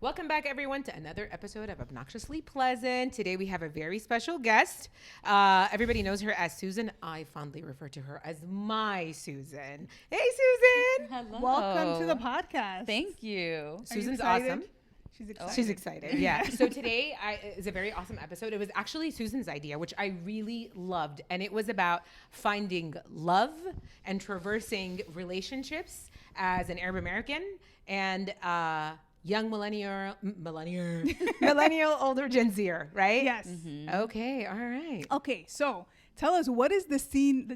Welcome back, everyone, to another episode of Obnoxiously Pleasant. Today we have a very special guest. Everybody knows her as Susan. I fondly refer to her as my Susan. Hey, Susan. Hello. Welcome to the podcast. Thank you. Susan's excited? awesome. She's excited. She's excited. Yeah. So today is a very awesome episode. It was actually Susan's idea, which I really loved. And it was about finding love and traversing relationships as an Arab American and young millennial, older Gen Zer, right? Yes. Mm-hmm. Okay. All right. Okay, so tell us, what is the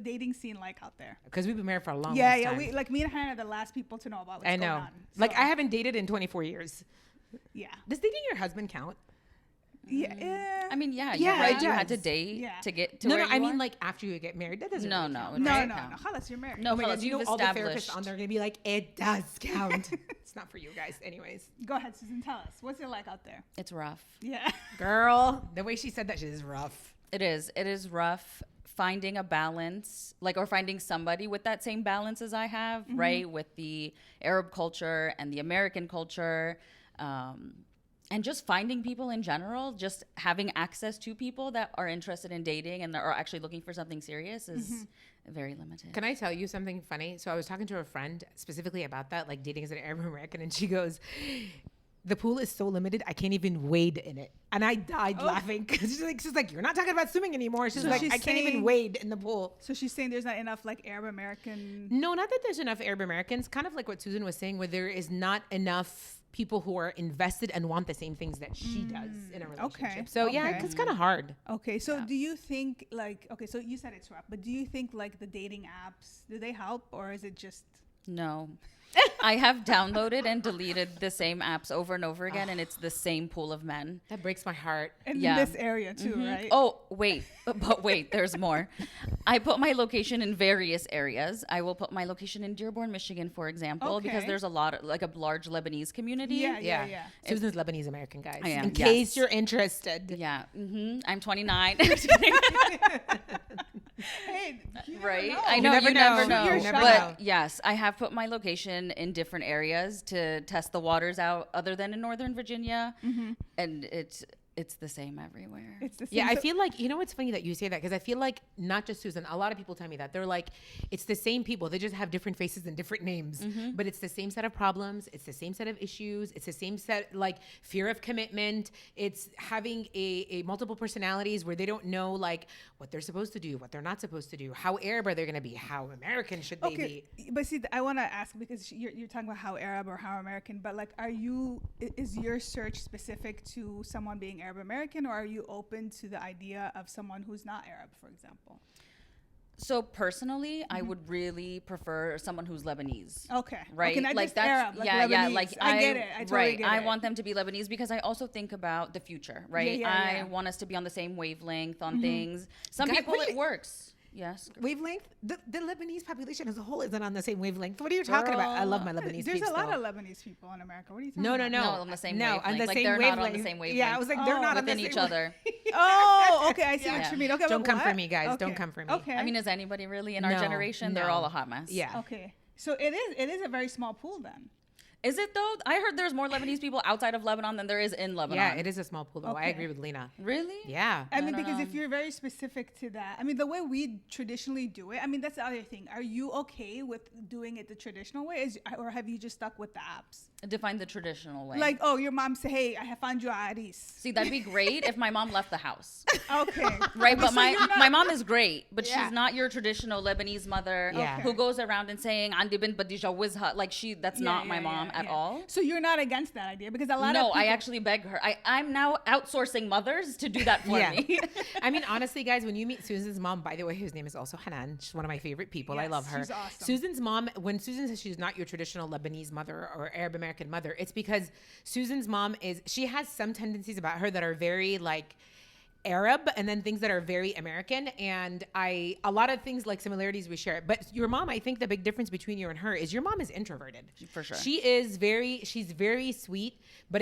dating scene like out there? Because we've been married for a long Yeah, time. me and Hannah are the last people to know about what's I know. going on. Like, So, I haven't dated in 24 years. yeah. Does dating your husband count? Yeah. I mean, yeah, Yeah, you're right. it You had to does. date Yeah. to get to No, where no. you I mean, are. like, after you get married. That doesn't No, really no, count. it no, doesn't no, count. no. Unless you're married. No, Oh my fellas, God, you know you've all the therapists established. on there are going to be like, it does count. It's not for you guys. Anyways. Go ahead, Susan. Tell us. What's it like out there? It's rough. Yeah. Girl, the way she said that shit is rough. It is. It is rough finding a balance, or finding somebody with that same balance as I have, right? With the Arab culture and the American culture. And just finding people in general, just having access to people that are interested in dating and that are actually looking for something serious is very limited. Can I tell you something funny? So I was talking to a friend specifically about that, like dating as an Arab American, and she goes, the pool is so limited, I can't even wade in it. And I died laughing because she's like, you're not talking about swimming anymore. She's So like, she's I can't even saying- wade in the pool. So she's saying there's not enough like Arab American. No, not that there's enough Arab Americans. Kind of like what Susan was saying, where there is not enough people who are invested and want the same things that she does in a relationship. okay, So yeah, okay. it's kind of hard. Okay, so Yeah. do you think so you said it's rough, but do you think like the dating apps, do they help, or is it just No. I have downloaded and deleted the same apps over and over again, and it's the same pool of men. That breaks my heart. in Yeah. this area too, right? Oh, wait. But wait, there's more. I put my location in various areas. I will put my location in Dearborn, Michigan, for example, because Okay. there's a large Lebanese community. Yeah. Susan's Lebanese American, guys. I am, In yes. case you're interested. Yeah. I'm 29. Hey, you never Right? know. I know, never you know. never know. You never But know. yes, I have put my location in different areas to test the waters out other than in Northern Virginia. And it's the same everywhere. It's the same. Yeah, I So- feel like, you know what's funny that you say that, because I feel like not just Susan, a lot of people tell me that. They're like, it's the same people. They just have different faces and different names. But it's the same set of problems. It's the same set of issues. It's the same set, like fear of commitment. It's having a multiple personalities where they don't know like what they're supposed to do, what they're not supposed to do, how Arab are they going to be, how American should they Okay, be. but see, I want to ask, because you're talking about how Arab or how American, but like, is your search specific to someone being Arab American, or are you open to the idea of someone who's not Arab, for example? So personally, I would really prefer someone who's Lebanese. Okay, Right, Okay, not like just that's Arab, like yeah, Lebanese. like I get it. I totally right. get I it. want them to be Lebanese because I also think about the future, right? yeah. I want us to be on the same wavelength on things. Some God, people what do it you- works. Yes. Wavelength? The Lebanese population as a whole isn't on the same wavelength. What are you talking about? I love my Lebanese There's peeps, a lot though. of Lebanese people in America. What are you talking No, about? no. No, on the same no, wavelength. on the Like, same they're not wavelength. on the same Yeah, I was like, they're not on the within same each other. Oh, okay. I see what Yeah. you mean. Okay, Don't but come for what? me, guys. Don't Okay. come for me. Okay. I mean, is anybody really in our No, generation? They're no. all a hot mess. Yeah. Okay. So it is a very small pool then. Is it though? I heard there's more Lebanese people outside of Lebanon than there is in Lebanon. Yeah, it is a small pool, though. I Okay. agree with Lena. Really? Yeah. I mean, don't because know. if you're very specific to that, I mean, the way we traditionally do it, I mean, that's the other thing. Are you okay with doing it the traditional way, or have you just stuck with the apps? Define the traditional way. Like, oh, your mom say, hey, I have found you a Aris. See, that'd be great if my mom left the house. Okay. Right, but So my you're not- my mom is great, but Yeah. she's not your traditional Lebanese mother Yeah. who goes around and saying "Andi bint badi jawizha." Like that's not my mom at all. So you're not against that idea, because a lot of No, people, I actually beg her. I'm now outsourcing mothers to do that for Yeah. me. I mean, honestly, guys, when you meet Susan's mom, by the way, whose name is also Hanan, she's one of my favorite people. I Yes, love her. she's awesome. Susan's mom, when Susan says she's not your traditional Lebanese mother or Arab American mother, it's because Susan's mom she has some tendencies about her that are very like Arab, and then things that are very American. And a lot of things like similarities we share. But your mom, I think the big difference between you and her is your mom is introverted. For sure. She's very sweet, but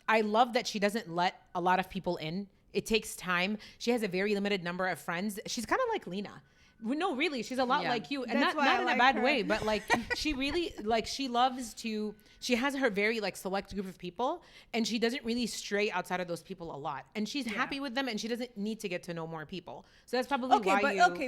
I love that she doesn't let a lot of people in. It takes time. She has a very limited number of friends. She's kind of like Lena. No, really, she's a lot like you, and That's not why I in a like bad her. way, but like she really like she loves to. She has her very like select group of people, and she doesn't really stray outside of those people a lot, and she's happy with them, and she doesn't need to get to know more people. So that's probably why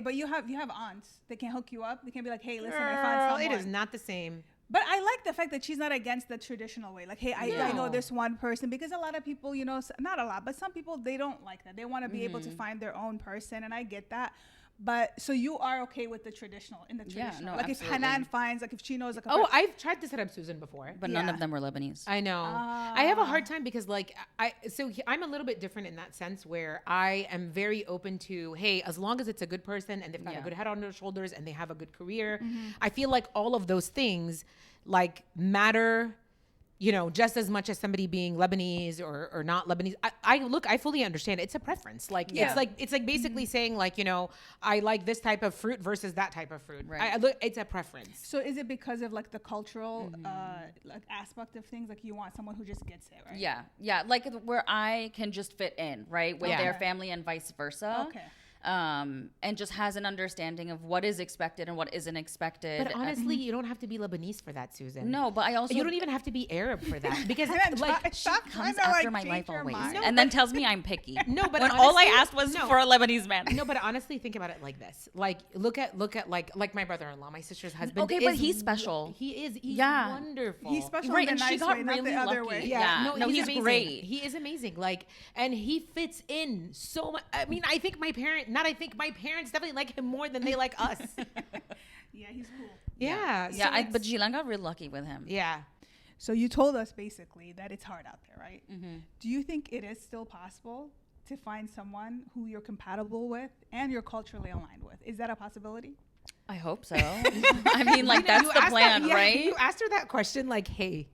but you have aunts. They can hook you up. They can be like, hey, listen, I Girl, found someone. it is not the same. But I like the fact that she's not against the traditional way. Like, hey, I know No. this one person, because a lot of people, you know, not a lot, but some people, they don't like that. They want to be able to find their own person, and I get that. But so you are okay with the traditional, no, like absolutely. if Hanan finds, like if she knows, like I've tried to set up Susan before. But none of them were Lebanese. I know. I have a hard time because like I'm a little bit different in that sense where I am very open to, hey, as long as it's a good person and they've got a good head on their shoulders and they have a good career, I feel like all of those things like matter, you know, just as much as somebody being Lebanese or not Lebanese. I fully understand. It's a preference. Like it's like basically saying like, you know, I like this type of fruit versus that type of fruit. Right. It's a preference. So is it because of like the cultural like aspect of things? Like you want someone who just gets it, right? Yeah, like where I can just fit in, right, with their family and vice versa. Okay. And just has an understanding of what is expected and what isn't expected. But honestly, you don't have to be Lebanese for that, Susan. No, but I also you don't even have to be Arab for that because like she comes after my life always, and then tells me I'm picky. No, but when honestly, all I asked was for a Lebanese man. No, but honestly, think about it like this: like look at like my brother-in-law, my sister's husband. Okay, but he's special. He's Yeah. wonderful. He's special Right, in and a she nice got way, not really the other lucky. way. Yeah. No, he's amazing. great. He is amazing. Like, and he fits in so much. I mean, I think my parents definitely like him more than they like us. Yeah, he's cool. Yeah. Yeah, but Jilan got real lucky with him. Yeah. So you told us basically that it's hard out there, right? Do you think it is still possible to find someone who you're compatible with and you're culturally aligned with? Is that a possibility? I hope so. I mean, like that's the plan, right? You asked her that question, like, hey,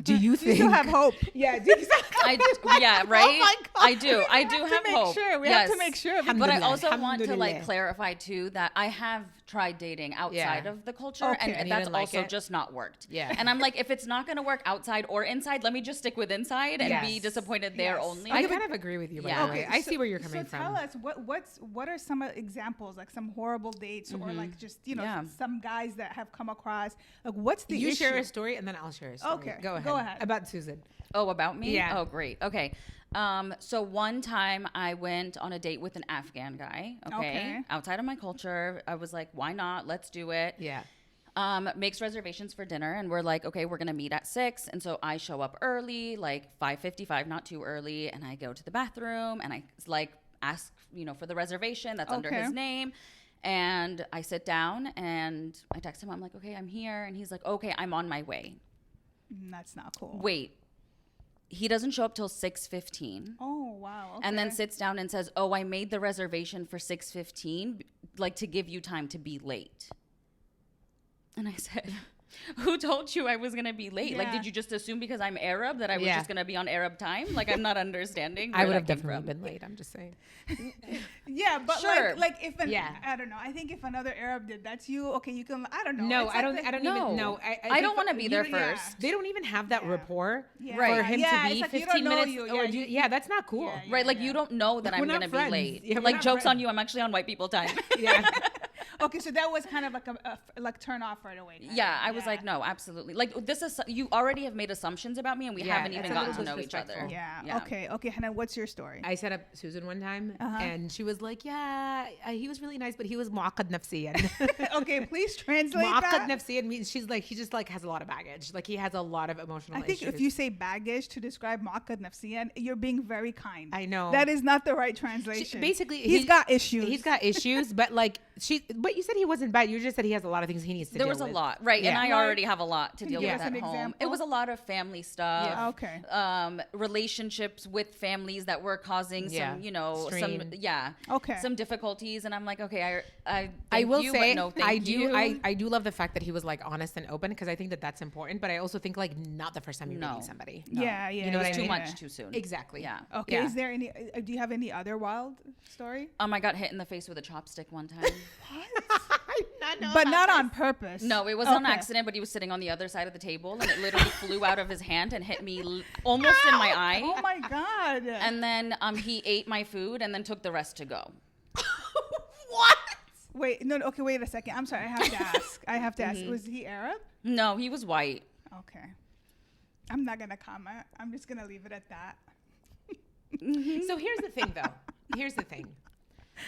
do you think? You still have hope. Yeah. Do you right? Oh my God. I do have hope. We have to make sure. But I also want to Alhamdulillah. like clarify too that I have tried dating outside of the culture, Okay. And and you that's didn't like also it? just not worked. Yeah. And I'm like, if it's not going to work outside or inside, let me just stick with inside and be Yes. disappointed there only. I kind of agree with you. By Yeah. the way. I see where you're coming from. So tell us what are some examples, like some horrible dates or like just some guys that have come across, like what's the You issue? share a story and then I'll share a story. Okay, Go ahead. go ahead. About Susan. Oh, about me? Yeah. Oh, great. Okay. So one time I went on a date with an Afghan guy. Okay. Outside of my culture, I was like, why not? Let's do it. Yeah. Makes reservations for dinner, and we're like, okay, we're gonna meet at 6. And so I show up early, like 5:55, not too early, and I go to the bathroom and I like ask, for the reservation that's under his name. And I sit down and I text him. I'm like, okay, I'm here. And he's like, okay, I'm on my way. That's not cool. Wait. He doesn't show up till 6:15. Oh, wow. Okay. And then sits down and says, oh, I made the reservation for 6:15, like to give you time to be late. And I said, who told you I was going to be late? Like, Yeah. did you just assume because I'm Arab that I was just going to be on Arab time? Like, I'm not understanding. I where would that have came definitely from. been late. I'm just saying. Yeah, but Sure. like if I don't know. I think if another Arab did that to you, okay, you can. I don't know. No, It's I like don't the- even know. I don't want to be there you- yeah. first. They don't even have that rapport Yeah. for Right. him Yeah, to be it's like you 15 don't know minutes. you. Or Yeah, do, you- yeah, that's not cool. Yeah, Right, like you don't know that We're I'm not going to be friends. late. Yeah, we're Like not jokes on friends. you, I'm actually on white people time. Yeah. Okay, so that was kind of like a like turn off right away. kind Yeah, of. I was like, no, absolutely. Like this is you already have made assumptions about me, and we Yeah, haven't that's even a gotten to little know each other. disrespectful. Yeah. Okay, Hannah, what's your story? I set up Susan one time, and she was like, "Yeah, he was really nice, but he was mu'aqqad nafsiyan." Okay, please translate Mu'aqqad that. nafsiyan means he just like has a lot of baggage. Like he has a lot of emotional I think issues. if you say baggage to describe mu'akkad nafsiyan, you're being very kind. I know. That is not the right translation. basically, he's got issues. He's got issues, but like but you said he wasn't bad. You just said he has a lot of things he needs to There deal was a with. lot, right? Yeah. And I Like, already have a lot to deal give with us at an home. example? It was a lot of family stuff. Yeah, okay. Relationships with families that were causing some, Strain. Okay. some difficulties. And I'm like, okay, I I will you, say but no, thank I do you. I do love the fact that he was like honest and open because I think that that's important. But I also think like not the first time you're No. dating somebody. Yeah, You know what I Too mean? much too soon. Exactly. Yeah. Okay. Yeah. Is there any? Do you have any other wild story? I got hit in the face with a chopstick one time. But not on purpose. No, it was on Okay. accident, but he was sitting on the other side of the table and it literally flew out of his hand and hit me almost in my eye. Oh my god. And then he ate my food and then took the rest to go. What? Wait, no, okay, wait a second. I'm sorry. I have to ask. Was he Arab? No, he was white. Okay. I'm not going to comment. I'm just going to leave it at that. So here's the thing, though. Here's the thing.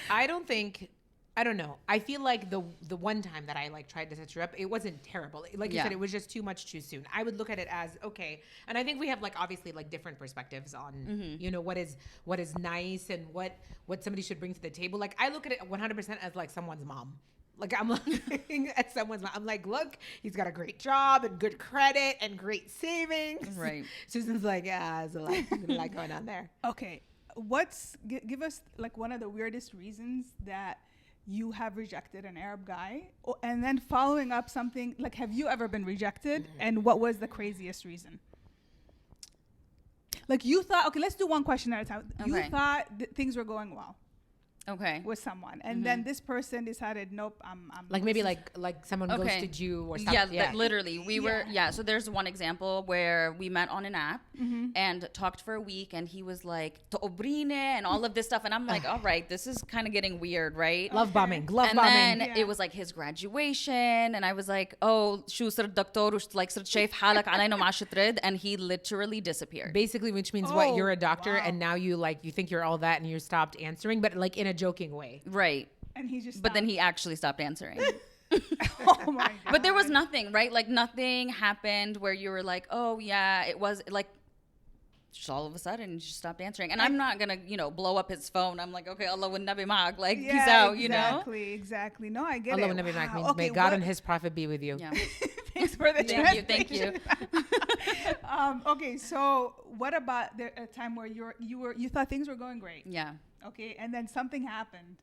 I don't know. I feel like the one time that I like tried to set her up, it wasn't terrible. Like you said, it was just too much too soon. I would look at it as okay, and I think we have like obviously like different perspectives on you know what is nice and what somebody should bring to the table. Like I look at it 100% as like someone's mom. Like I'm looking at someone's mom. I'm like, look, he's got a great job and good credit and great savings. Right. Susan's like, there's a lot going on there. Okay. Give us like one of the weirdest reasons that you have rejected an Arab guy, and then following up something like, have you ever been rejected, and what was the craziest reason? Like you thought, okay, let's do one question at a time. Okay. You thought things were going well Okay. with someone, and then this person decided, nope, I'm Like maybe like someone Okay. ghosted you or something. Yeah, literally. We were, so there's one example where we met on an app and talked for a week, and he was like, "To'obrine," and all of this stuff. And I'm like, all right, this is kind of getting weird, right? Love bombing. And then it was like his graduation, and I was like, oh, شو صرت دكتور وش like صرت شايف حالك علينا ما ترد, and he literally disappeared. Basically, which means what? You're a doctor, and now you think you're all that, and you stopped answering, but like in a joking way. Right. and he just But then he actually stopped answering. oh my god. But there was nothing, right? Like nothing happened where you were like, oh yeah, it was like just all of a sudden you just stopped answering. And I'm not gonna, blow up his phone. I'm like, okay, Allah wa nabi ma'ak, like peace out, Exactly. No, I get Allah it. wa nabi ma'ak means Okay, may God and His Prophet be with you. Yeah. Thanks for the Thank you. Okay, so what about a time where you thought things were going great? Yeah. Okay, and then something happened,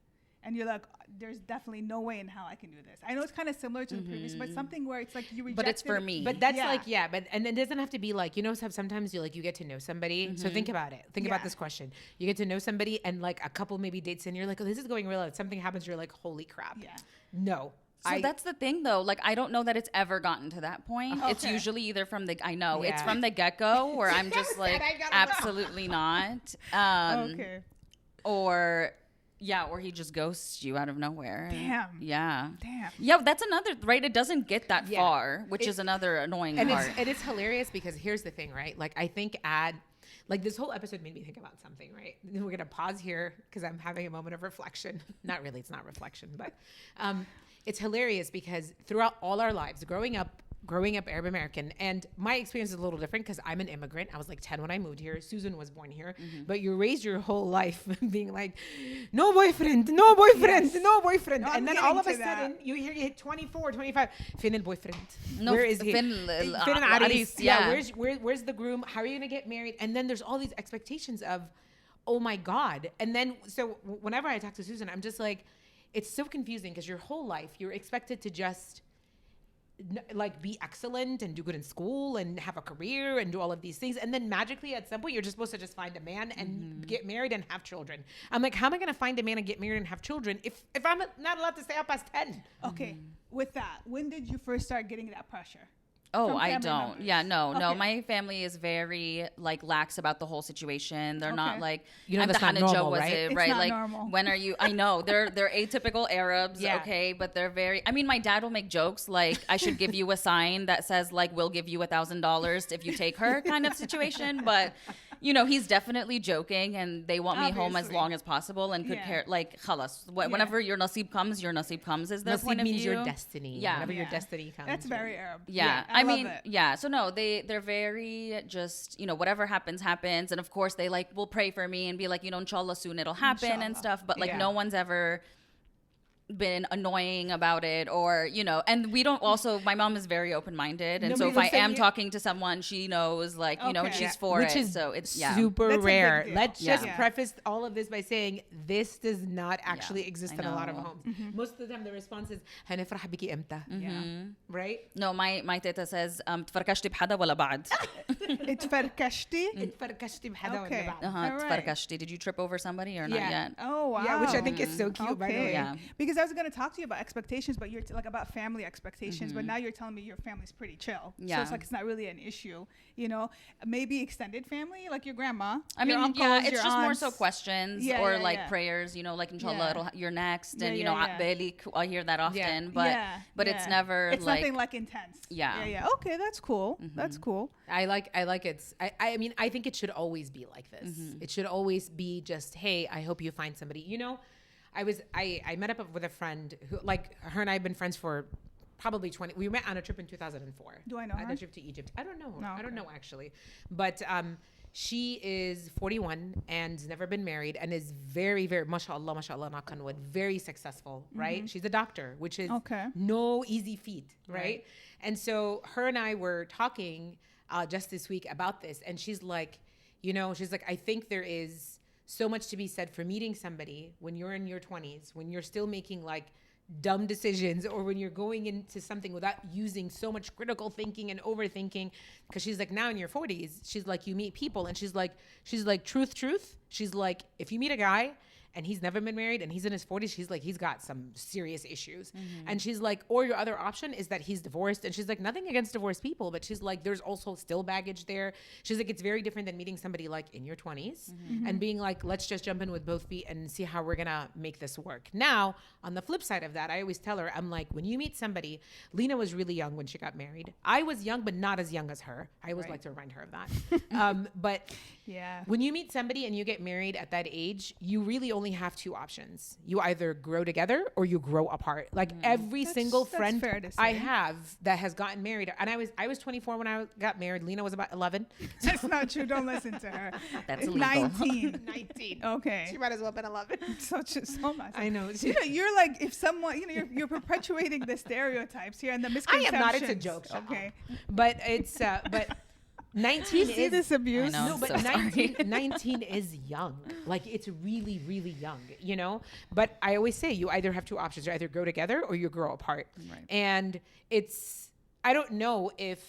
and you're like, there's definitely no way in hell I can do this. I know it's kind of similar to the previous, but something where it's like you rejected. But it's for me. But that's and it doesn't have to be like, sometimes you get to know somebody. So think about it. Think about this question. You get to know somebody, and like a couple maybe dates in, you're like, oh, this is going real. And something happens, you're like, holy crap. Yeah. No. So that's the thing, though. Like, I don't know that it's ever gotten to that point. Okay. It's usually either from the, it's Yeah. from the get-go where I'm just like, absolutely not. Okay. Or he just ghosts you out of nowhere. Damn. Yeah. Damn. Yeah, that's another, right? It doesn't get that Yeah. far, which is another annoying And part. it's hilarious because here's the thing, right? Like I think this whole episode made me think about something, right? We're gonna pause here because I'm having a moment of reflection. Not really, it's not reflection, but it's hilarious because throughout all our lives, growing up Arab American, and my experience is a little different because I'm an immigrant. I was like 10 when I moved here. Susan was born here, but you're raised your whole life being like, no boyfriend, no boyfriend, no boyfriend. No, and then I'm all of a getting to that. sudden you hit 24, 25, fin el boyfriend. No, Where is he? fin al aris, Yeah. yeah. Where's the groom? How are you gonna get married? And then there's all these expectations of, oh my God. And then so whenever I talk to Susan, I'm just like, it's so confusing because your whole life you're expected to just like be excellent and do good in school and have a career and do all of these things, and then magically at some point you're just supposed to just find a man and get married and have children. I'm like, how am I going to find a man and get married and have children if I'm not allowed to stay up past 10? Okay. With that, when did you first start getting that pressure? Oh, From I family don't. members? Yeah, no. Okay. My family is very like lax about the whole situation. They're not Okay. like, That's not normal, right? It's right? not Like, normal. when are you? I know they're atypical Arabs, Yeah. okay, but they're very. I mean, my dad will make jokes like, I should give you a sign that says like, we'll give you $1,000 if you take her, kind of situation. But he's definitely joking, and they want me home as Obviously. long as possible and could Yeah. care. Like, khalas, whenever your nasib comes is their Nasib point of means view. your destiny. Yeah. Whenever your Yeah. destiny comes. That's very Arab. Yeah, I I love mean, it. yeah. So no, they're very just, whatever happens, and of course they like will pray for me and be like, inshallah soon it'll happen and Inshallah. stuff. But like Yeah. no one's ever been annoying about it, or and we don't. Also, my mom is very open-minded, and so Nobody if I looks at am you- talking to someone, she knows, like and Okay. she's Yeah. for Which it. is So it's super That's a big rare. deal. Let's just Yeah. preface all of this by saying this does not actually exist I in a lot of know. homes. Most of the time the response is هنفرح بكي امتى, Yeah. right? No, my teta says تفركشتي بحدا ولا بعد. اتفركشتي. اتفركشتي بحدا ولا Okay. بعد. All right. تفركشتي. Did you trip over somebody or not Yeah. yet? Oh wow. Yeah, which I think is so cute, by the Okay. way. Yeah. Because I I was going to talk to you about expectations, but you're like about family expectations. But now you're telling me your family's pretty chill. So it's like it's not really an issue. You know, maybe extended family, like your grandma. I mean, uncles, it's your just more aunts. so questions or like prayers. You know, like inshallah, you're next, and you know, I hear that often, but it's never. It's like, nothing like intense. Yeah. Okay, that's cool. That's cool. I like it. I mean, I think it should always be like this. It should always be just, hey, I hope you find somebody. You know, I met up with a friend who, like, her and I have been friends for probably 20. We met on a trip in 2004. Do I know her? On a trip to Egypt. I don't know. No, I don't know actually, but she is 41 and never been married and is very, very, mashallah, knock on wood, very successful, right? She's a doctor, which is no easy feat, right? And so her and I were talking just this week about this, and she's like, I think there is so much to be said for meeting somebody when you're in your 20s, when you're still making like dumb decisions, or when you're going into something without using so much critical thinking and overthinking. Because she's like, now in your 40s, she's like, you meet people, and she's like truth. She's like, if you meet a guy and he's never been married and he's in his 40s, she's like, he's got some serious issues. And she's like, or your other option is that he's divorced. And she's like, nothing against divorced people, but she's like, there's also still baggage there. She's like, it's very different than meeting somebody like in your 20s and being like, let's just jump in with both feet and see how we're gonna make this work. Now, on the flip side of that, I always tell her, I'm like, when you meet somebody, Lena was really young when she got married. I was young, but not as young as her. I always like to remind her of that. But when you meet somebody and you get married at that age, you really only have two options. You either grow together or you grow apart. Like every single friend I have that has gotten married, and I was 24 when I got married. Lena was about 11. That's not true. Don't listen to her. That's illegal. 19. Okay. She might as well have been 11. So much. I know. You're like, if someone, you're perpetuating the stereotypes here and the misconceptions. I am not. It's a joke. Okay. But it's, but 19 see is this abuse. I know, no, but so 19 is young. Like, it's really, really young, you know? But I always say you either have two options. You either grow together or you grow apart. Right. And I don't know if,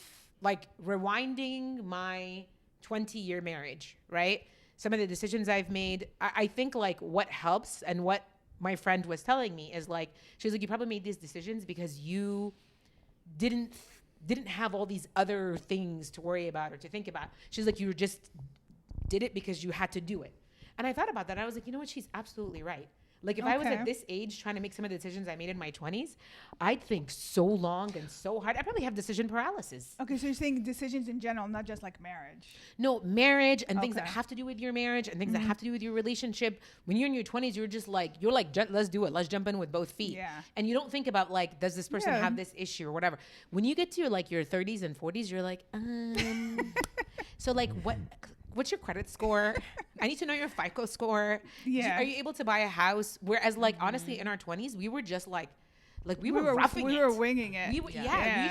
like, rewinding my 20-year marriage, right? Some of the decisions I've made, I think, like, what helps and what my friend was telling me is, like, she was like, you probably made these decisions because you didn't have all these other things to worry about or to think about. She's like, you just did it because you had to do it. And I thought about that. I was like, you know what? She's absolutely right. Like, if I was at this age trying to make some of the decisions I made in my 20s, I'd think so long and so hard. I'd probably have decision paralysis. Okay, so you're saying decisions in general, not just like marriage. No, marriage and things that have to do with your marriage and things that have to do with your relationship. When you're in your 20s, you're like, let's do it. Let's jump in with both feet. Yeah. And you don't think about, like, does this person have this issue or whatever. When you get to like your 30s and 40s, you're like, so like what's your credit score? I need to know your FICO score. Yeah. Are you able to buy a house? Whereas, like, honestly, in our 20s, we were just like we were roughing it. We were winging it. We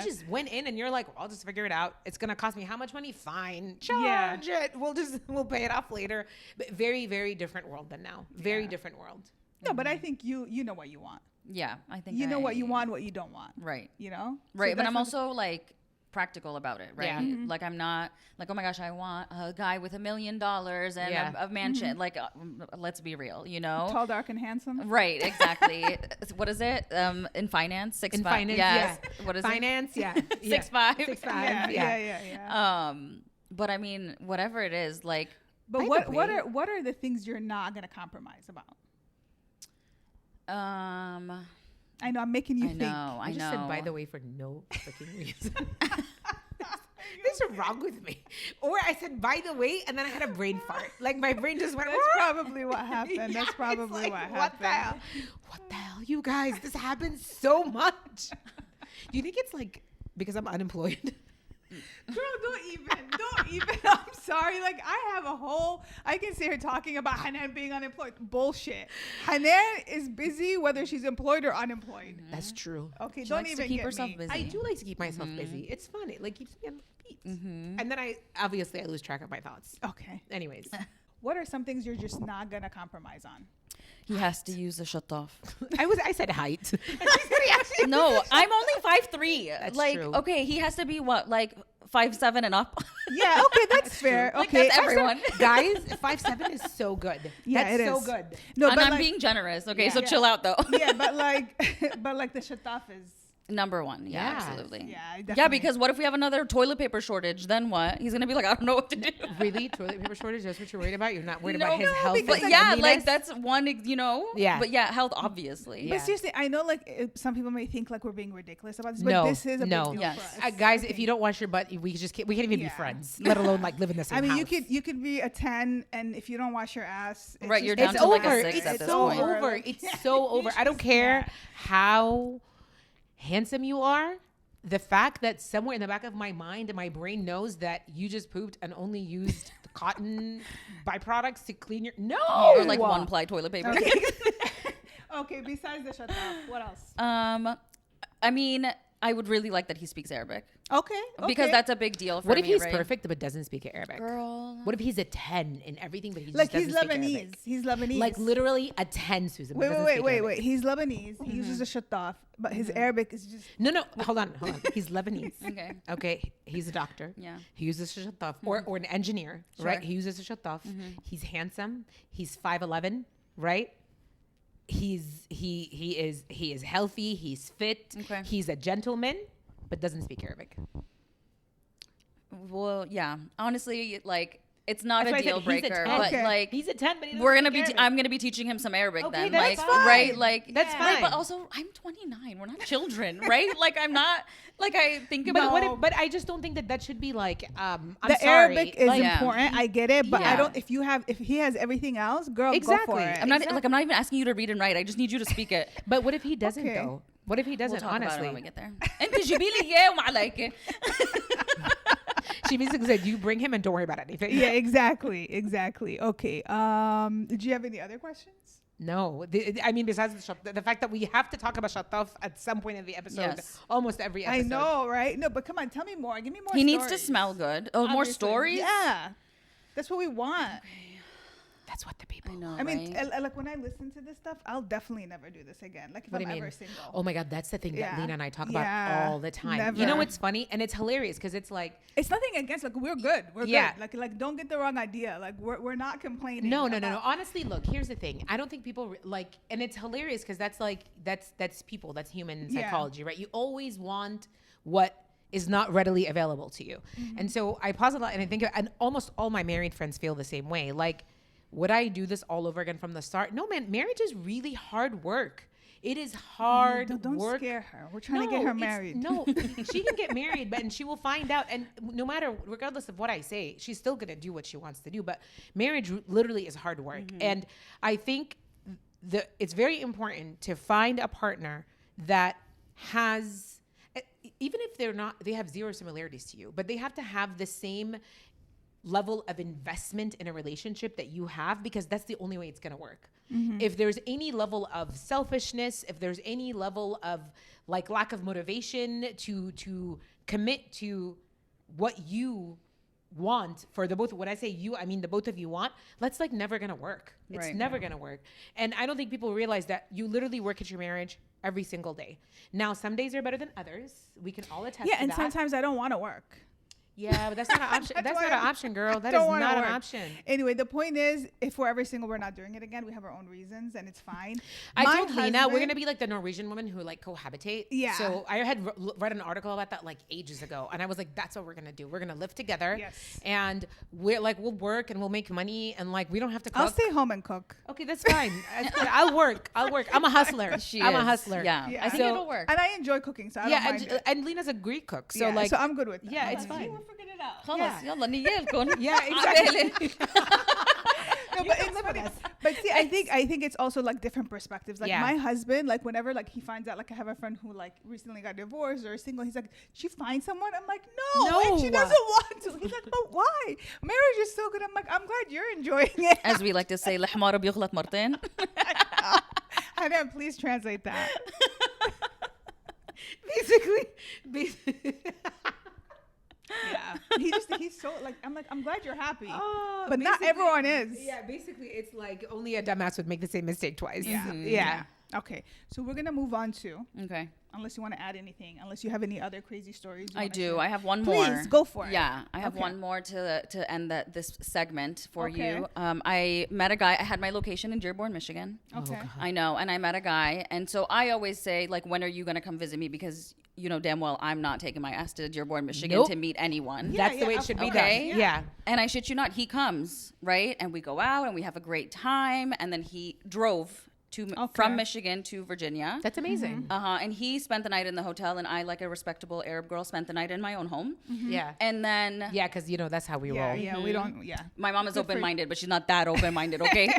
just went in and you're like, well, I'll just figure it out. It's going to cost me how much money? Fine. Charge it. We'll pay it off later. But very, very different world than now. Very different world. No, but I think you know what you want. Yeah, I think you know what you want, what you don't want. Right. You know? Right, So but I'm also like practical about it, right? Yeah. Like, I'm not like, oh my gosh, I want a guy with $1 million and a mansion. Like, let's be real, you know? Tall, dark, and handsome. Right, exactly. What is it? In finance, 6'5". In finance, yes. What is finance, it? 6'5". 6'5". Yeah. But I mean, whatever it is, like. But what are the things you're not gonna compromise about? I know I'm making you think. I just know. said, by the way, for no freaking reason. What's wrong with me? Or I said, by the way, and then I had a brain fart. Like, my brain just went. That's probably what happened. That's probably what happened. What the hell, you guys? This happens so much. Do you think it's like because I'm unemployed? Girl, don't even. I'm sorry. Like, I can see her talking about Hanan being unemployed. Bullshit. Hanan is busy whether she's employed or unemployed. That's true. Okay, She don't likes to even keep get herself me. busy. I do like to keep myself busy. It's fun. It like keeps me on my feet. And then I lose track of my thoughts. Okay. Anyways. What are some things you're just not gonna compromise on? He has to use a shataf. I said height. No, I'm only 5'3". That's like, true. okay, he has to be what, like 5'7" and up. Yeah, okay, that's fair. Like, Okay, that's everyone. Guys, 5'7" is so good. Yeah, That's it so is. good. No, And but I'm like, being generous. Okay, Yeah. so Yeah. chill out though. yeah, but like the shataf is. Number one. Yeah, Yeah. absolutely. Yeah, Yeah, definitely. because what if we have another toilet paper shortage? Then what? He's gonna be like, I don't know what to do. Really? Toilet paper shortage? That's what you're worried about? You're not worried No, about his no, health? because, and But yeah, like cleanliness? that's one, Yeah. But yeah, health, obviously. Yeah. But seriously, I know like some people may think like we're being ridiculous about this, but No, this is a no. big deal Yes. for us. Guys, I if you think. don't wash your butt, we can't even be Yeah. friends, let alone like live in the same I mean, house. you could be a 10, and if you don't wash your ass, it's Right, just- you're down It's to like over. a 6 It's at this so point. over. Like, It's yeah, so you over. I don't just- care yeah. how handsome you are. The fact that somewhere in the back of my mind and my brain knows that you just pooped and only used the cotton byproducts to clean your Or like Wow. one ply toilet paper. Okay. Okay, besides the shataf, what else? I mean, I would really like that he speaks Arabic Okay. because okay. that's a big deal for What if me, he's right? perfect but doesn't speak Arabic? Girl. What if he's a 10 in everything but he just like doesn't he's speak Lebanese. Arabic? He's Lebanese. Like literally a 10, Susan. but Wait, doesn't wait, speak wait, Arabic. wait. He's Lebanese. He uses a shataf, but his Arabic is just. No, hold on. He's Lebanese. Okay. Okay, he's a doctor. Yeah. He uses a shataf, or an engineer, Sure. right? He uses a shataf. He's handsome. He's 5'11", right? He is healthy. He's fit. Okay. He's a gentleman, but doesn't speak Arabic. Well, yeah. Honestly, like it's not That's why a I said deal he's a breaker, 10. but Okay. like He's a 10, but he doesn't we're gonna speak be. Arabic. I'm gonna be teaching him some Arabic Okay, then, that's like fine. right, like That's right, fine. But also, I'm 29. We're not children, right? Like I'm not. Like I think But about. what if, but I just don't think that should be like. I'm The sorry. Arabic is like, Yeah. important. I get it, but I Yeah. don't. If he has everything else, girl, go Exactly. for it. I'm not like I'm not even asking you to read and write. I just need you to speak it. But what if he doesn't Okay. though? What if he We'll doesn't? talk about it Honestly, when we get there. انت جيبي لي اياه وما عليك. she basically said, "You bring him and don't worry about anything." Yeah, exactly. Okay. Did you have any other questions? No, I mean, besides the fact that we have to talk about Shataf at some point in the episode, Yes. almost every episode. I know, right? No, but come on, tell me more. Give me more. He needs to stories. smell good. Oh, more Obviously. stories. Yeah, that's what we want. That's what the people. I know. I mean, right? like when I listen to this stuff, I'll definitely never do this again. Like if What do I'm you mean? ever single. Oh my God, that's the thing Yeah. that Lena and I talk Yeah. about all the time. You know Never. what's funny? And it's hilarious because it's like, It's nothing against. Like we're good. We're Yeah. good. Like don't get the wrong idea. Like we're not complaining. no. about- Honestly, look, here's the thing. I don't think people like, and it's hilarious because that's like, that's people, that's human Yeah. psychology, right? You always want what is not readily available to you. And so I pause a lot and I think, and almost all my married friends feel the same way. Like, would I do this all over again from the start? No, man, marriage is really hard work. It is hard Don't work. scare her. We're trying to get her it's- married. No, she can get married, but and she will find out. And no matter, regardless of what I say, she's still gonna do what she wants to do. But marriage literally is hard work, and I think it's very important to find a partner that has, even if they have zero similarities to you, but they have to have the same level of investment in a relationship that you have, because that's the only way it's going to work. If there's any level of selfishness, if there's any level of like lack of motivation to commit to what you want for the both, when I say you, I mean the both of you want, that's like never going to work. It's Right. never going to work. And I don't think people realize that you literally work at your marriage every single day. Now, some days are better than others. We can all attest Yeah, to and that. sometimes I don't want to work. Yeah, but that's not an option. That's That's why not an I option, girl. That don't is wanna not an work. option. Anyway, the point is, if we're ever single, we're not doing it again. We have our own reasons, and it's fine. I My told Lena we're husband- gonna be like the Norwegian women who like cohabitate. Yeah. So I had read an article about that like ages ago, and I was like, "That's what we're gonna do. We're gonna live together, Yes. and we'll work and we'll make money, and like we don't have to cook." I'll stay home and cook. Okay, that's fine. That's good. I'll work. I'm a hustler. She I'm a is. hustler. Yeah, Yeah. I think So- it'll work. And I enjoy cooking, so I Yeah, don't mind it. and Lena's a Greek cook, so Yeah, like, so I'm good with that. yeah, it's See, fine. we're figuring it out. خلاص يلا نيالكم. Yeah, exactly. No, but it's funny. But see, I think it's also like different perspectives. Like Yeah. my husband, like whenever like he finds out, like I have a friend who like recently got divorced or is single, he's like, "She find someone?" I'm like, "No, and she No. doesn't want to." He's like, "But why? Marriage is so good." I'm like, "I'm glad you're enjoying it." As we like to say, الحمار بيغلط مرتين. Hanan, please translate that. basically. Yeah. Yeah. He's so like, I'm glad you're happy. Oh, but not basically- everyone is. Yeah, basically, it's like only a dumbass would make the same mistake twice. Yeah. Yeah. Okay. So we're going to move on to, Okay. unless you want to add anything, unless you have any other crazy stories. you I wanna do. share. I have one more. Please, go for it. Yeah, I have Okay. one more to end this segment for Okay. you. I met a guy. I had my location in Dearborn, Michigan. Okay. God. I know, and I met a guy, and so I always say, like, when are you gonna come visit me? Because you know damn well I'm not taking my ass to Dearborn, Michigan Nope. to meet anyone. Yeah, That's the way it of should be Okay. done. Yeah. And I shit you not, he comes, right? And we go out and we have a great time, and then he drove Okay. from Michigan to Virginia. That's amazing. And he spent the night in the hotel, and I, like a respectable Arab girl, spent the night in my own home. Yeah. And then Yeah, because, that's how we Yeah, roll. yeah, we don't, yeah. my mom is Good for you. open-minded, but she's not that open-minded, okay?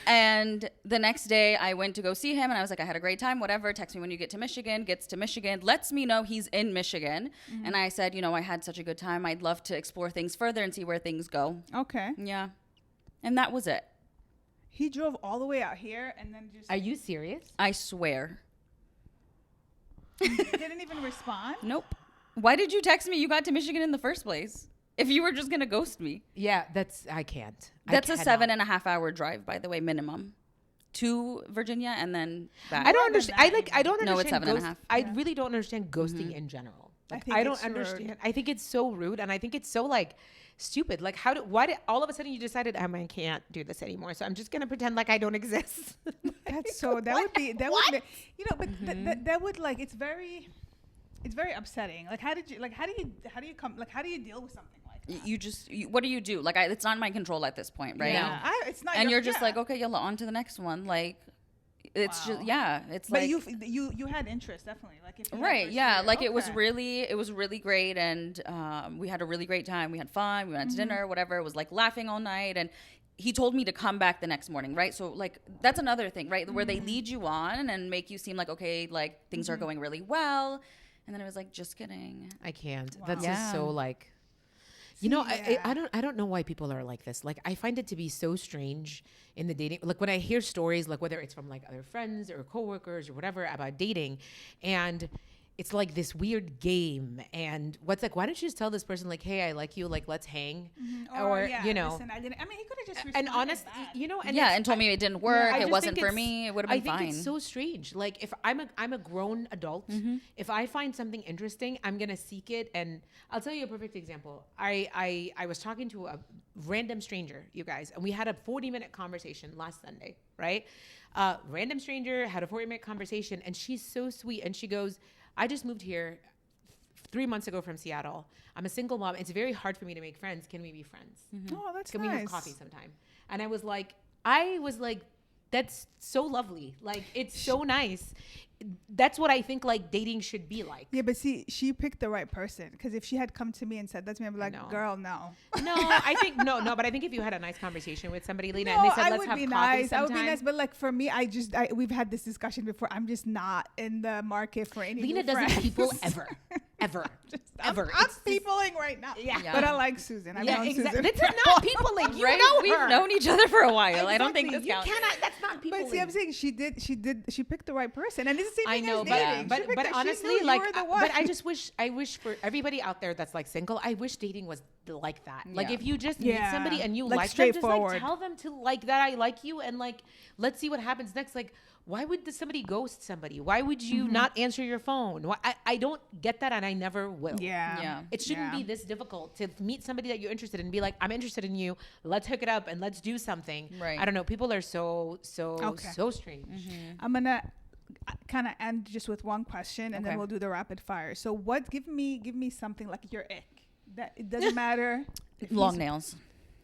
And the next day, I went to go see him, and I was like, I had a great time, whatever. Text me when you get to Michigan. Gets to Michigan, lets me know he's in Michigan. And I said, I had such a good time. I'd love to explore things further and see where things go. Okay. Yeah. And that was it. He drove all the way out here and then just Are you serious? I swear. didn't even respond. Nope. Why did you text me you got to Michigan in the first place? If you were just going to ghost me. Yeah, I can't. That's I a cannot. 7.5 hour drive, by the way, minimum. To Virginia and then back. I don't More than understand. that I don't No, it's understand. 7.5. I Yeah. really don't understand ghosting in general. I Like, think I don't it's rude. understand. I think it's so rude, and I think it's so like stupid. Like, why did all of a sudden you decided I can't do this anymore? So I'm just gonna pretend like I don't exist. That's so that would be that would be, but that would like it's very upsetting. Like how do you deal with something like that? What do you do? Like, it's not in my control at this point, right? Yeah. It's not. And your- you're just yeah. like, okay, yalla, on to the next one. Like, it's Wow. just, yeah, it's But like, you had interest definitely. Like if you had right, interest, yeah, you're- like okay. it was really great, and we had a really great time. We had fun. We went out to dinner, whatever. It was like laughing all night, and he told me to come back the next morning, right? So like that's another thing, right? Where they lead you on and make you seem like, okay, like things are going really well, and then I was like, just kidding. I can't. Wow. That's Yeah. just so like. See, yeah. I don't know why people are like this. Like, I find it to be so strange in the dating. Like, when I hear stories, like whether it's from like other friends or coworkers or whatever about dating, and it's like this weird game. And what's like, why don't you just tell this person like, hey, I like you, like let's hang, or yeah, listen, I didn't. I mean, he could have just and responded honestly, back. and Yeah, it's- and told me it didn't work. I It just wasn't think for it's- me. It would have I been fine. think it's so strange. Like, if I'm a grown adult, if I find something interesting, I'm gonna seek it. And I'll tell you a perfect example. I was talking to a random stranger, you guys, and we had a 40-minute conversation last Sunday, right? Random stranger had a 40-minute conversation, and she's so sweet. And she goes, I just moved here 3 months ago from Seattle. I'm a single mom. It's very hard for me to make friends. Can we be friends? Oh, that's Can nice. we have coffee sometime? And I was like, that's so lovely. Like, it's so nice. That's what I think like dating should be like. Yeah, but see, she picked the right person. Because if she had come to me and said that to me, I'd be like, know. girl, no. No, I think no, but I think if you had a nice conversation with somebody, Lena, No, and they said I let's would have be coffee nice. sometime. I would be nice, but like for me, we've had this discussion before. I'm just not in the market for any. Lena new doesn't friends. people ever. Ever. I'm It's just- peopling right now. Yeah. Yeah. But I like Susan. I've known Susan. It's not people like you Right? know We've her. known each other for a while. I don't think Exactly. this counts. You cannot. That's not people. But see, I'm saying she picked the right person, and it's the same I thing know, as dating. but She picked but she honestly, knew you like, were the one. but I wish for everybody out there that's like single, I wish dating was like that. Like, Yeah. if you just meet Yeah. somebody and you Like, like them, just straightforward. like tell them to like that I like you, and like let's see what happens next. Like, why would somebody ghost somebody? Why would you not answer your phone? Why, I don't get that, and I never will. yeah, Yeah. It shouldn't be this difficult to meet somebody that you're interested in and be like, I'm interested in you. Let's hook it up and let's do something. Right. I don't know. People are so Okay. strange. I'm gonna kind of end just with one question, and then Okay. we'll do the rapid fire. So, what? Give me something like your ick. That it doesn't matter. if Long he's- nails.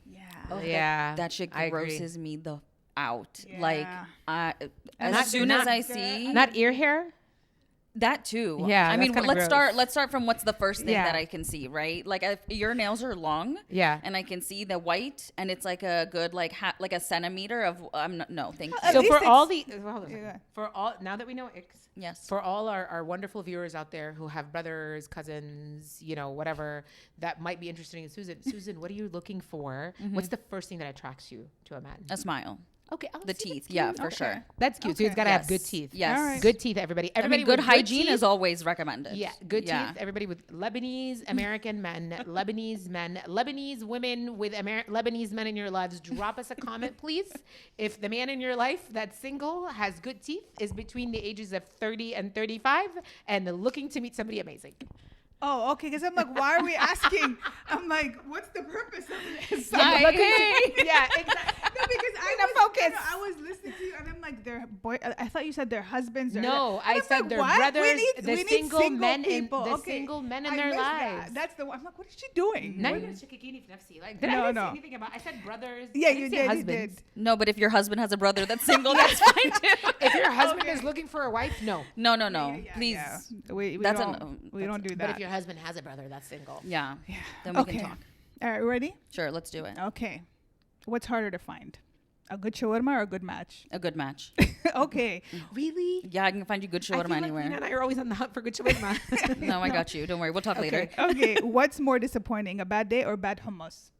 Yeah. Oh, Yeah, That shit I agree. grosses me the out. Yeah. Like, as Not- soon not- as I see Not ear hair. that too. Yeah, I that's mean, kinda let's gross. start from what's the first thing Yeah. that I can see, right? Like, if your nails are long, Yeah. and I can see the white, and it's like a good like like a centimeter of. No, thank you. At So least for all it's- the hold on a second. Yeah. For all now that we know icks, Yes. for all our wonderful viewers out there who have brothers, cousins, whatever that might be interested in Susan. Susan, what are you looking for? What's the first thing that attracts you to a man? A smile. Okay, The teeth, yeah, for sure. That's cute. So he's got to have good Yes. teeth. Yes. All right. Good teeth, everybody. I Everybody mean, good with hygiene teeth. is always recommended. Yeah, good teeth. Everybody with Lebanese American men, Lebanese men, Lebanese women with Lebanese men in your lives. Drop us a comment, please. If the man in your life that's single has good teeth, is between the ages of 30 and 35, and looking to meet somebody amazing. Oh, okay. Because I'm like, why are we asking? I'm like, what's the purpose of this? Yeah, exactly. No, because I was listening to you, and I'm like, their boy. I thought you said their husbands. No, I said like, their what? brothers, We the need single men people. in single men in I their missed lives. that. That's the one. I'm like, what is she doing? Now you're gonna shikikini fi nafsi. Like, did I No, even no. say anything about? I said brothers. Yeah, I didn't you say did. husbands. You did. No, but if your husband has a brother that's single, that's fine too. If your husband is looking for a wife, no. No. Yeah, Please. yeah. We That's don't. We don't do that. But if your husband has a brother that's single, Yeah. Then we Okay. can talk. All right, ready? Sure, let's do it. Okay. What's harder to find? A good shawarma or a good match? A good match. Okay. really? Yeah, I can find you good I feel shawarma like anywhere. Nina and I are always on the hunt for good shawarma. No, I got you. Don't worry. We'll talk later. Okay. What's more disappointing, a bad day or bad hummus?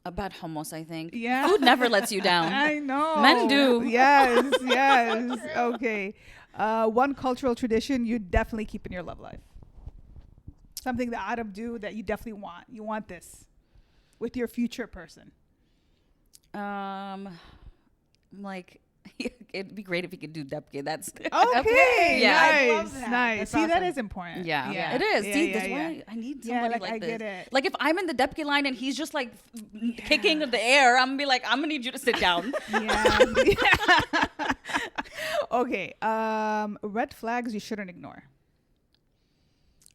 A bad hummus, I think. Yeah. Food never lets you down. I know. Men do. Yes, yes. Okay. One cultural tradition you definitely keep in your love life. Something the Arab do that you definitely want. You want this with your future person. Like it'd be great if you could do dabke. That's Okay. Yeah. Nice. I love that. Nice. That's See, that awesome. is important. Yeah, it is. Yeah, See, yeah, that's yeah. why I need Yeah, somebody like, like I this. get it. Like if I'm in the dabke line and he's just like kicking the air, I'm gonna be like, I'm gonna need you to sit down. Yeah. Okay. Red flags you shouldn't ignore.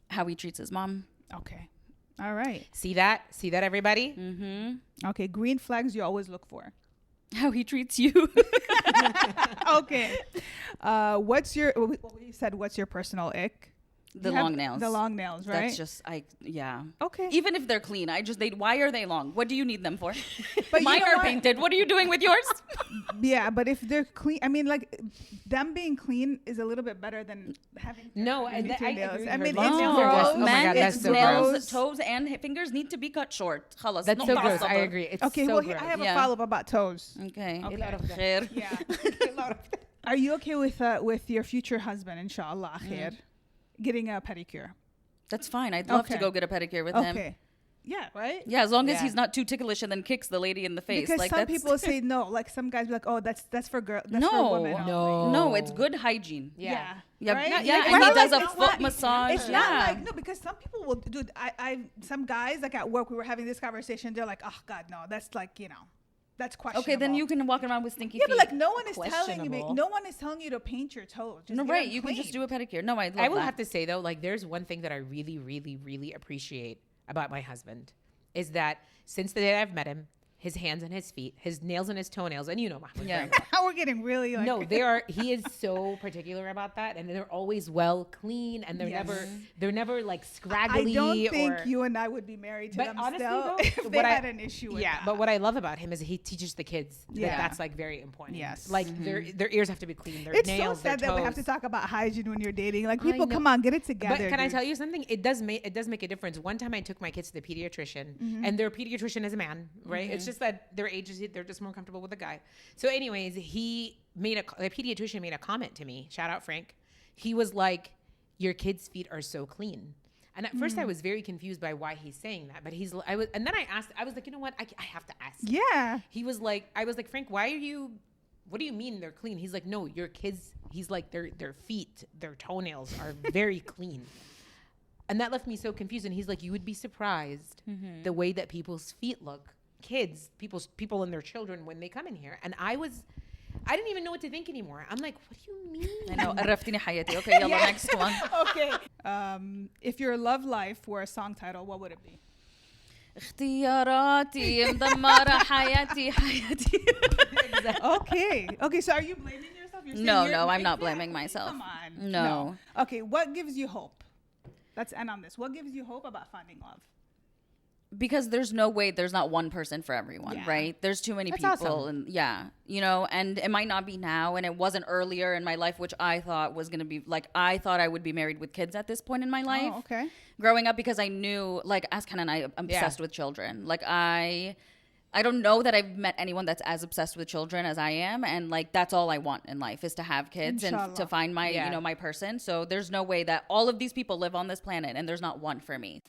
How he treats his mom. Okay. All right. See that, everybody? Mm-hmm. Okay. Green flags you always look for. How he treats you. Okay. What's your? Well, we said what's your personal ick? The You have long nails. The long nails, right? That's just yeah. Okay. Even if they're clean, why are they long? What do you need them for? But you Mine know are what? painted. What are you doing with yours? Yeah, but if they're clean, I mean, like them being clean is a little bit better than having. No, in I between nails. agree with I her. mean, Long it's nails are gross. just- oh my God, that's It's so nails, gross. toes, and fingers need to be cut short. Khalas, That's no so gross. تعصب. I agree. It's Okay, so well, gross. I have Yeah. a follow up about toes. Okay. Okay. Khair. Yeah. Are you okay with your future husband, inshallah, khair, getting a pedicure? That's fine. I'd love to Okay. go get a pedicure with him. Okay. Yeah, right? Yeah, as long as Yeah. he's not too ticklish and then kicks the lady in the face. Because like some that's people say no. Like some guys be like, oh, that's for girl. That's No. for women only. No. no, it's good hygiene. Yeah. Yeah, Right? yeah, Like, and it's he not does like- a it's foot not- massage. It's yeah. not like no, because some people will do. Some guys like at work, we were having this conversation. They're like, oh God, no, that's like that's questionable. Okay, then you can walk around with stinky Yeah, feet. but like no one is telling you. Questionable. No one is telling you to paint your toes. Just No, get right. them You can just clean. do a pedicure. No, I love I will that. have to say though, like there's one thing that I really, really, really appreciate about my husband is that since the day I've met him, his hands and his feet, his nails and his toenails, and Mahmoud. Yeah. very well. We're getting really like No, he is so particular about that, and they're always well clean, and they're Yes. never like I scraggly. don't think or, you and I would be married to But them honestly, still though, if they what I- had an issue with yeah, that. but what I love about him is he teaches the kids. Yeah. that that's like very important. Yes. like their ears have to be clean. Their It's nails, so sad their that we have to toes. talk about hygiene when you're dating. Like I people, know. come on, get it together. But can I dude. tell you something? It does make a difference. One time I took my kids to the pediatrician, and their pediatrician is a man, right? It's just that their age is they're just more comfortable with a guy. So, anyways, the pediatrician made a comment to me. Shout out Frank. He was like, "Your kids' feet are so clean." And at first, I was very confused by why he's saying that. But and then I asked. I was like, you know what? I have to ask. Yeah. He was like, I was like, Frank, what do you mean they're clean? He's like, no, your kids, he's like, their feet, their toenails are very clean. And that left me so confused. And he's like, you would be surprised the way that people's feet look, kids, people and their children when they come in here. And I didn't even know what to think anymore. I'm like, what do you mean? I know. عرفتني حياتي. Okay, yalla, next one. Okay. If your love life were a song title, what would it be? اختياراتي مدمرة حياتي. Okay. So are you blaming yourself? You're saying No, you're- I'm not Exactly. blaming myself. Come on. No. Okay. What gives you hope? Let's end on this. What gives you hope about finding love? Because there's no way there's not one person for everyone, Yeah. right? There's too many That's people. awesome. And and it might not be now, and it wasn't earlier in my life, which I thought was going to be like, I thought I would be married with kids at this point in my life. Oh, okay. Growing up, because I knew, like, as Ken and I, I'm obsessed with children. Like, I don't know that I've met anyone that's as obsessed with children as I am. And like, that's all I want in life, is to have kids Inshallah. and to find my, Yeah. you know, my person. So there's no way that all of these people live on this planet and there's not one for me.